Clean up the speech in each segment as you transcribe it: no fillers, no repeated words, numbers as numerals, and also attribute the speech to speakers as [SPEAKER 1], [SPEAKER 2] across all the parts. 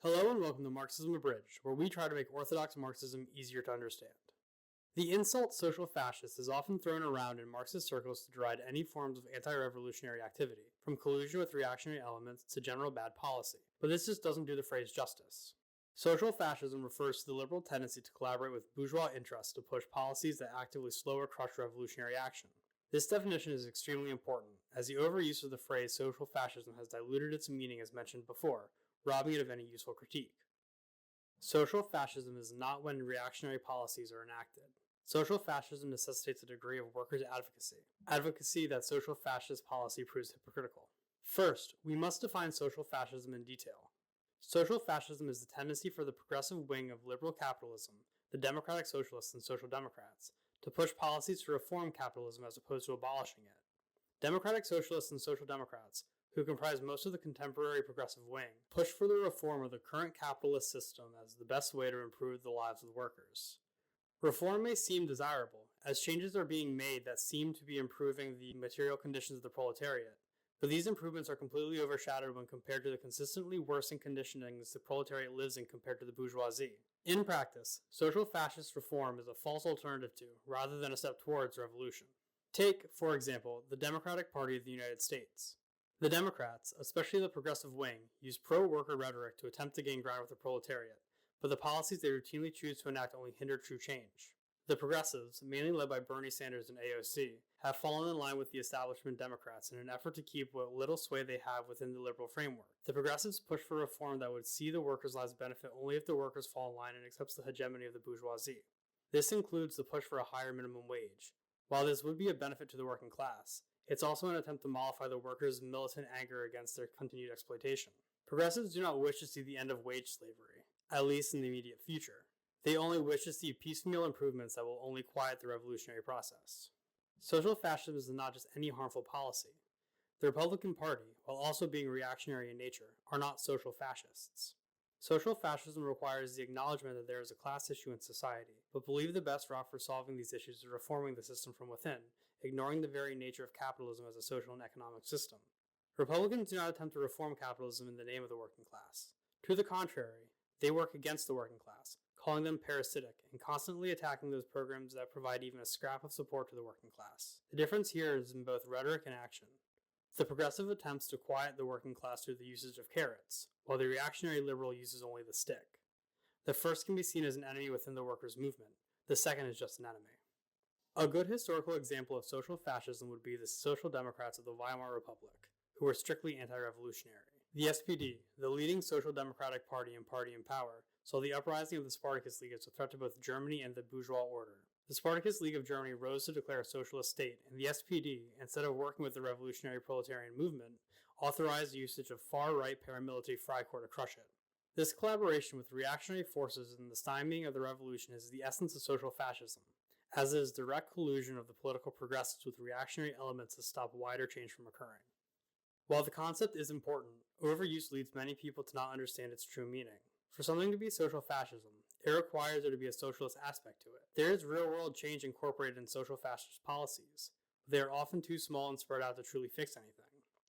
[SPEAKER 1] Hello and welcome to Marxism Abridged, where we try to make orthodox Marxism easier to understand. The insult social fascist is often thrown around in Marxist circles to deride any forms of anti-revolutionary activity, from collusion with reactionary elements to general bad policy, but this just doesn't do the phrase justice. Social fascism refers to the liberal tendency to collaborate with bourgeois interests to push policies that actively slow or crush revolutionary action. This definition is extremely important, as the overuse of the phrase social fascism has diluted its meaning as mentioned before, robbing it of any useful critique. Social fascism is not when reactionary policies are enacted. Social fascism necessitates a degree of workers' advocacy that social fascist policy proves hypocritical. First, we must define social fascism in detail. Social fascism is the tendency for the progressive wing of liberal capitalism, the democratic socialists and social democrats, to push policies to reform capitalism as opposed to abolishing it. Democratic socialists and social democrats, who comprise most of the contemporary progressive wing, push for the reform of the current capitalist system as the best way to improve the lives of the workers. Reform may seem desirable, as changes are being made that seem to be improving the material conditions of the proletariat, but these improvements are completely overshadowed when compared to the consistently worsening conditionings the proletariat lives in compared to the bourgeoisie. In practice, social fascist reform is a false alternative to, rather than a step towards, revolution. Take, for example, the Democratic Party of the United States. The Democrats, especially the progressive wing, use pro-worker rhetoric to attempt to gain ground with the proletariat, but the policies they routinely choose to enact only hinder true change. The progressives, mainly led by Bernie Sanders and AOC, have fallen in line with the establishment Democrats in an effort to keep what little sway they have within the liberal framework. The progressives push for reform that would see the workers' lives benefit only if the workers fall in line and accepts the hegemony of the bourgeoisie. This includes the push for a higher minimum wage. While this would be a benefit to the working class, it's also an attempt to mollify the workers' militant anger against their continued exploitation. Progressives do not wish to see the end of wage slavery, at least in the immediate future. They only wish to see piecemeal improvements that will only quiet the revolutionary process. Social fascism is not just any harmful policy. The Republican Party, while also being reactionary in nature, are not social fascists. Social fascism requires the acknowledgement that there is a class issue in society, but believe the best route for solving these issues is reforming the system from within, ignoring the very nature of capitalism as a social and economic system. Republicans do not attempt to reform capitalism in the name of the working class. To the contrary, they work against the working class, calling them parasitic and constantly attacking those programs that provide even a scrap of support to the working class. The difference here is in both rhetoric and action. The progressive attempts to quiet the working class through the usage of carrots, while the reactionary liberal uses only the stick. The first can be seen as an enemy within the workers' movement. The second is just an enemy. A good historical example of social fascism would be the Social Democrats of the Weimar Republic, who were strictly anti-revolutionary. The SPD, the leading social democratic party and party in power, saw the uprising of the Spartacus League as a threat to both Germany and the bourgeois order. The Spartacus League of Germany rose to declare a socialist state, and the SPD, instead of working with the revolutionary proletarian movement, authorized the usage of far-right paramilitary Freikorps to crush it. This collaboration with reactionary forces and the stymieing of the revolution is the essence of social fascism, as is direct collusion of the political progressives with reactionary elements to stop wider change from occurring. While the concept is important, overuse leads many people to not understand its true meaning. For something to be social fascism, it requires there to be a socialist aspect to it. There is real-world change incorporated in social fascist policies, but they are often too small and spread out to truly fix anything.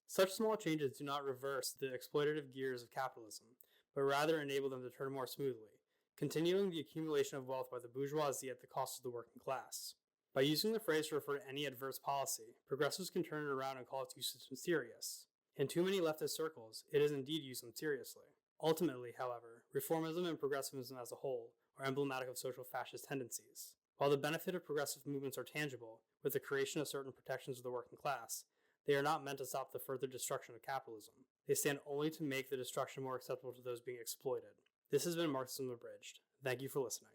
[SPEAKER 1] Such small changes do not reverse the exploitative gears of capitalism, but rather enable them to turn more smoothly, continuing the accumulation of wealth by the bourgeoisie at the cost of the working class. By using the phrase to refer to any adverse policy, progressives can turn it around and call its usage mysterious. In too many leftist circles, it is indeed used seriously. Ultimately, however, reformism and progressivism as a whole are emblematic of social fascist tendencies. While the benefit of progressive movements are tangible, with the creation of certain protections of the working class, they are not meant to stop the further destruction of capitalism. They stand only to make the destruction more acceptable to those being exploited. This has been Marxism Abridged. Thank you for listening.